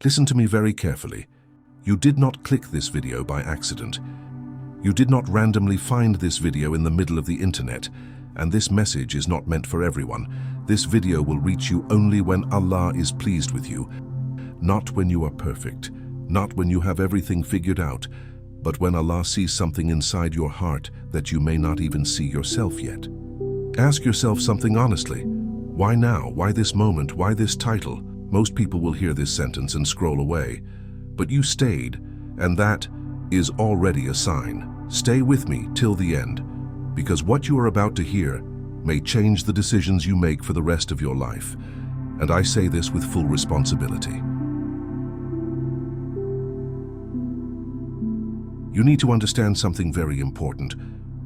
Listen to me very carefully. You did not click this video by accident. You did not randomly find this video in the middle of the internet, and this message is not meant for everyone. This video will reach you only when Allah is pleased with you, not when you are perfect, not when you have everything figured out, but when Allah sees something inside your heart that you may not even see yourself yet. Ask yourself something honestly. Why now? Why this moment? Why this title? Most people will hear this sentence and scroll away, but you stayed, and that is already a sign. Stay with me till the end, because what you are about to hear may change the decisions you make for the rest of your life. And I say this with full responsibility. You need to understand something very important.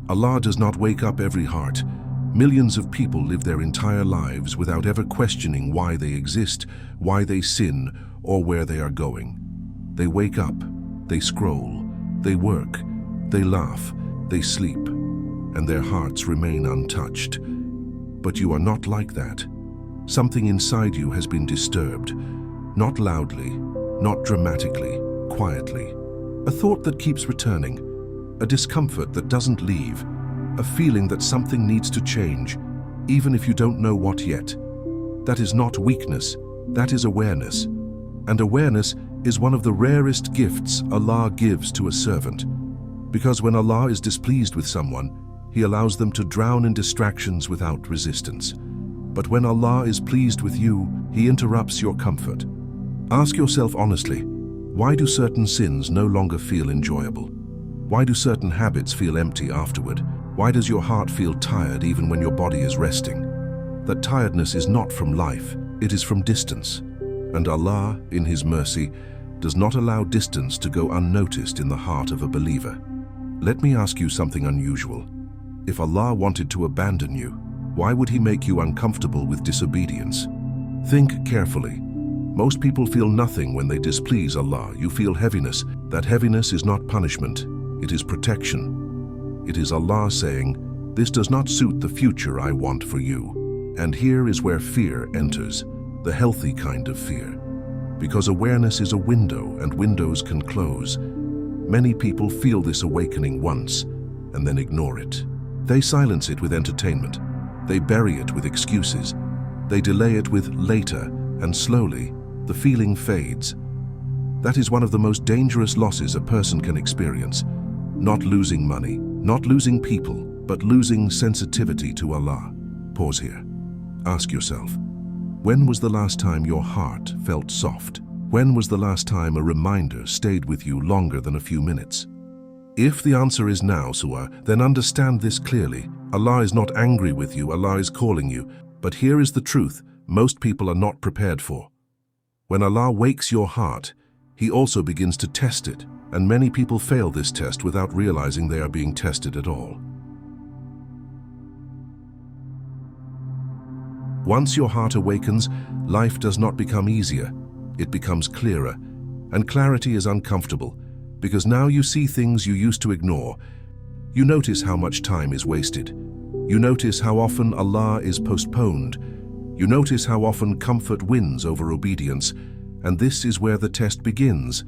Allah does not wake up every heart. Millions of people live their entire lives without ever questioning why they exist, why they sin, or where they are going. They wake up, they scroll, they work, they laugh, they sleep, and their hearts remain untouched. But you are not like that. Something inside you has been disturbed, not loudly, not dramatically, quietly. A thought that keeps returning, a discomfort that doesn't leave, a feeling that something needs to change, even if you don't know what yet. That is not weakness, that is awareness. And awareness is one of the rarest gifts Allah gives to a servant. Because when Allah is displeased with someone, He allows them to drown in distractions without resistance. But when Allah is pleased with you, He interrupts your comfort. Ask yourself honestly, why do certain sins no longer feel enjoyable? Why do certain habits feel empty afterward? Why does your heart feel tired even when your body is resting? That tiredness is not from life, it is from distance. And Allah, in His mercy, does not allow distance to go unnoticed in the heart of a believer. Let me ask you something unusual. If Allah wanted to abandon you, why would He make you uncomfortable with disobedience? Think carefully. Most people feel nothing when they displease Allah. You feel heaviness. That heaviness is not punishment, it is protection. It is Allah saying, "This does not suit the future I want for you." And here is where fear enters, the healthy kind of fear. Because awareness is a window and windows can close. Many people feel this awakening once and then ignore it. They silence it with entertainment. They bury it with excuses. They delay it with later, and slowly, the feeling fades. That is one of the most dangerous losses a person can experience. Not losing money, not losing people, but losing sensitivity to Allah. Pause here. Ask yourself, when was the last time your heart felt soft? When was the last time a reminder stayed with you longer than a few minutes? If the answer is now, Suwa, then understand this clearly. Allah is not angry with you, Allah is calling you. But here is the truth most people are not prepared for. When Allah wakes your heart, He also begins to test it, and many people fail this test without realizing they are being tested at all. Once your heart awakens, life does not become easier, it becomes clearer. And clarity is uncomfortable, because now you see things you used to ignore. You notice how much time is wasted. You notice how often Allah is postponed. You notice how often comfort wins over obedience. And this is where the test begins.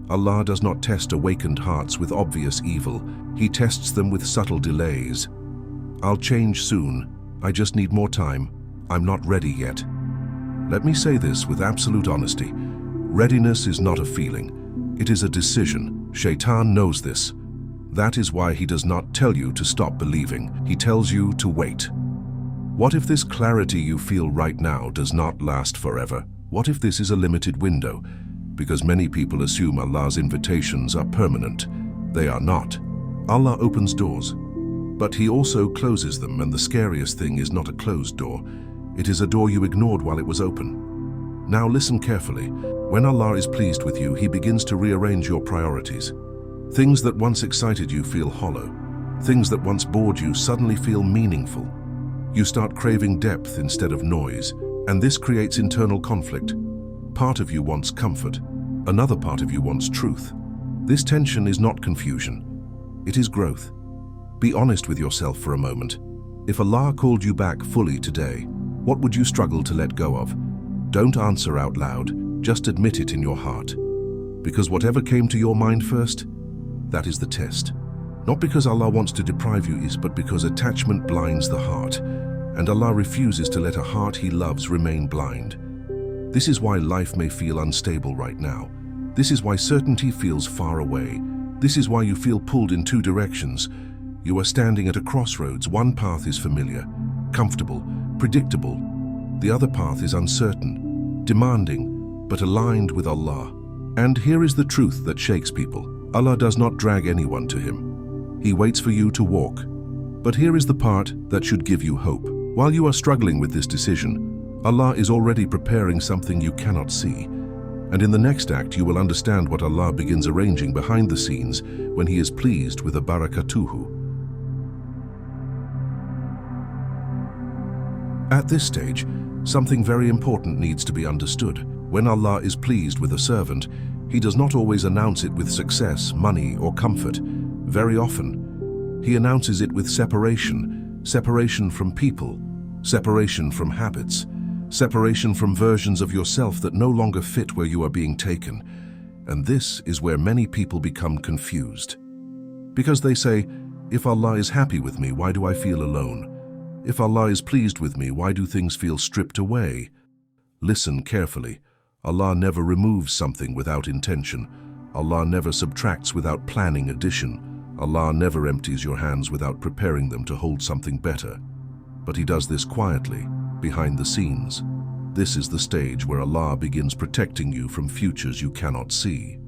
Allah does not test awakened hearts with obvious evil. He tests them with subtle delays. I'll change soon. I just need more time. I'm not ready yet. Let me say this with absolute honesty. Readiness is not a feeling. It is a decision. Shaitan knows this. That is why he does not tell you to stop believing. He tells you to wait. What if this clarity you feel right now does not last forever? What if this is a limited window? Because many people assume Allah's invitations are permanent. They are not. Allah opens doors, but He also closes them, and the scariest thing is not a closed door. It is a door you ignored while it was open. Now listen carefully. When Allah is pleased with you, He begins to rearrange your priorities. Things that once excited you feel hollow. Things that once bored you suddenly feel meaningful. You start craving depth instead of noise, and this creates internal conflict. Part of you wants comfort, another part of you wants truth. This tension is not confusion, it is growth. Be honest with yourself for a moment. If Allah called you back fully today, what would you struggle to let go of? Don't answer out loud. Just admit it in your heart. Because whatever came to your mind first, that is the test. Not because Allah wants to deprive you, but because attachment blinds the heart, and Allah refuses to let a heart He loves remain blind. This is why life may feel unstable right now. This is why certainty feels far away. This is why you feel pulled in two directions. You are standing at a crossroads. One path is familiar, comfortable, predictable. The other path is uncertain, demanding, but aligned with Allah. And here is the truth that shakes people. Allah does not drag anyone to Him. He waits for you to walk. But here is the part that should give you hope. While you are struggling with this decision, Allah is already preparing something you cannot see. And in the next act, you will understand what Allah begins arranging behind the scenes when He is pleased with a barakatuhu. At this stage, something very important needs to be understood. When Allah is pleased with a servant, He does not always announce it with success, money, or comfort. Very often, He announces it with separation, separation from people, separation from habits, separation from versions of yourself that no longer fit where you are being taken. And this is where many people become confused. Because they say, if Allah is happy with me, why do I feel alone? If Allah is pleased with me, why do things feel stripped away? Listen carefully. Allah never removes something without intention. Allah never subtracts without planning addition. Allah never empties your hands without preparing them to hold something better. But He does this quietly, behind the scenes. This is the stage where Allah begins protecting you from futures you cannot see.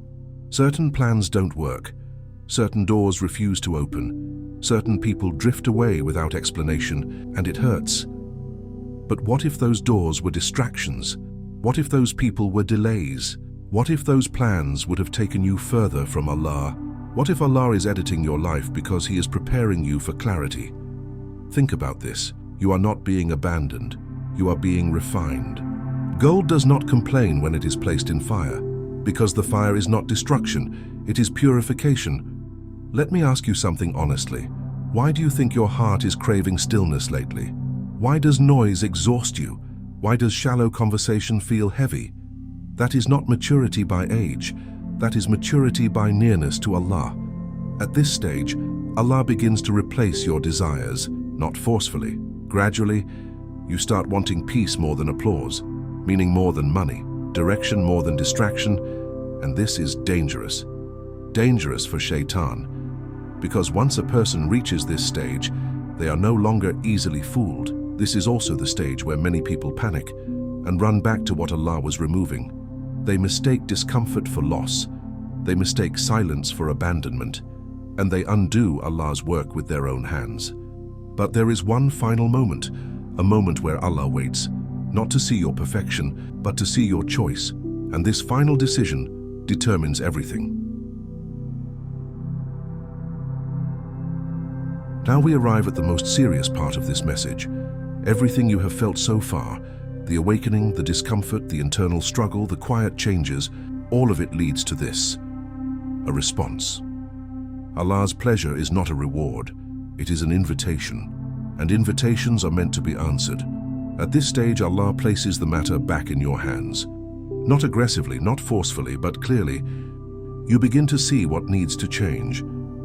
Certain plans don't work. Certain doors refuse to open. Certain people drift away without explanation, and it hurts. But what if those doors were distractions? What if those people were delays? What if those plans would have taken you further from Allah? What if Allah is editing your life because He is preparing you for clarity? Think about this. You are not being abandoned. You are being refined. Gold does not complain when it is placed in fire, because the fire is not destruction, it is purification. Let me ask you something honestly. Why do you think your heart is craving stillness lately? Why does noise exhaust you? Why does shallow conversation feel heavy? That is not maturity by age. That is maturity by nearness to Allah. At this stage, Allah begins to replace your desires, not forcefully. Gradually, you start wanting peace more than applause, meaning more than money, direction more than distraction, and this is dangerous. Dangerous for Shaitan, because once a person reaches this stage, they are no longer easily fooled. This is also the stage where many people panic and run back to what Allah was removing. They mistake discomfort for loss, they mistake silence for abandonment, and they undo Allah's work with their own hands. But there is one final moment, a moment where Allah waits, not to see your perfection, but to see your choice, and this final decision determines everything. Now we arrive at the most serious part of this message. Everything you have felt so far, the awakening, the discomfort, the internal struggle, the quiet changes, all of it leads to this, a response. Allah's pleasure is not a reward, it is an invitation, and invitations are meant to be answered. At this stage, Allah places the matter back in your hands. Not aggressively, not forcefully, but clearly. You begin to see what needs to change.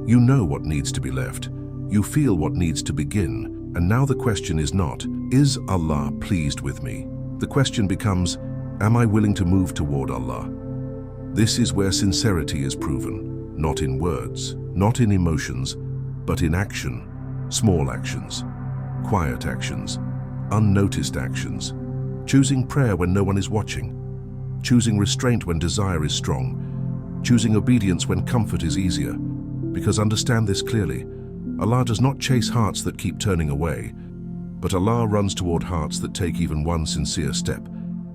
You know what needs to be left. You feel what needs to begin. And now the question is not, is Allah pleased with me? The question becomes, am I willing to move toward Allah? This is where sincerity is proven, not in words, not in emotions, but in action. Small actions, quiet actions, unnoticed actions. Choosing prayer when no one is watching. Choosing restraint when desire is strong. Choosing obedience when comfort is easier. Because understand this clearly, Allah does not chase hearts that keep turning away, but Allah runs toward hearts that take even one sincere step.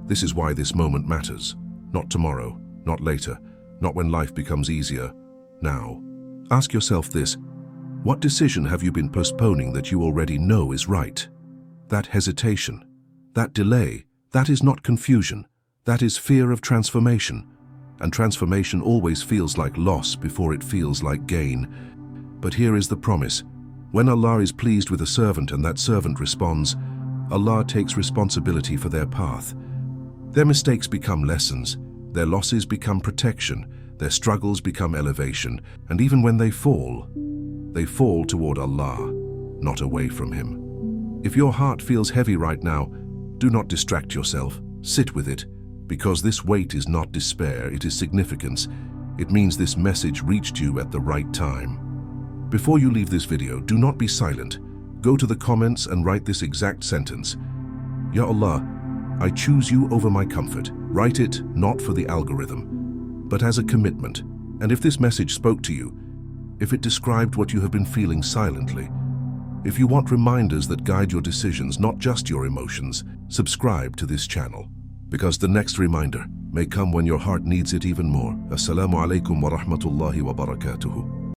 This is why this moment matters. Not tomorrow, not later, not when life becomes easier. Now. Ask yourself this. What decision have you been postponing that you already know is right? That hesitation, that delay, that is not confusion. That is fear of transformation. And transformation always feels like loss before it feels like gain. But here is the promise. When Allah is pleased with a servant and that servant responds, Allah takes responsibility for their path. Their mistakes become lessons, their losses become protection, their struggles become elevation, and even when they fall toward Allah, not away from Him. If your heart feels heavy right now, do not distract yourself. Sit with it, because this weight is not despair, it is significance. It means this message reached you at the right time. Before you leave this video, do not be silent. Go to the comments and write this exact sentence. Ya Allah, I choose you over my comfort. Write it not for the algorithm, but as a commitment. And if this message spoke to you, if it described what you have been feeling silently, if you want reminders that guide your decisions, not just your emotions, subscribe to this channel, because the next reminder may come when your heart needs it even more. Assalamu alaikum wa rahmatullahi wa barakatuhu.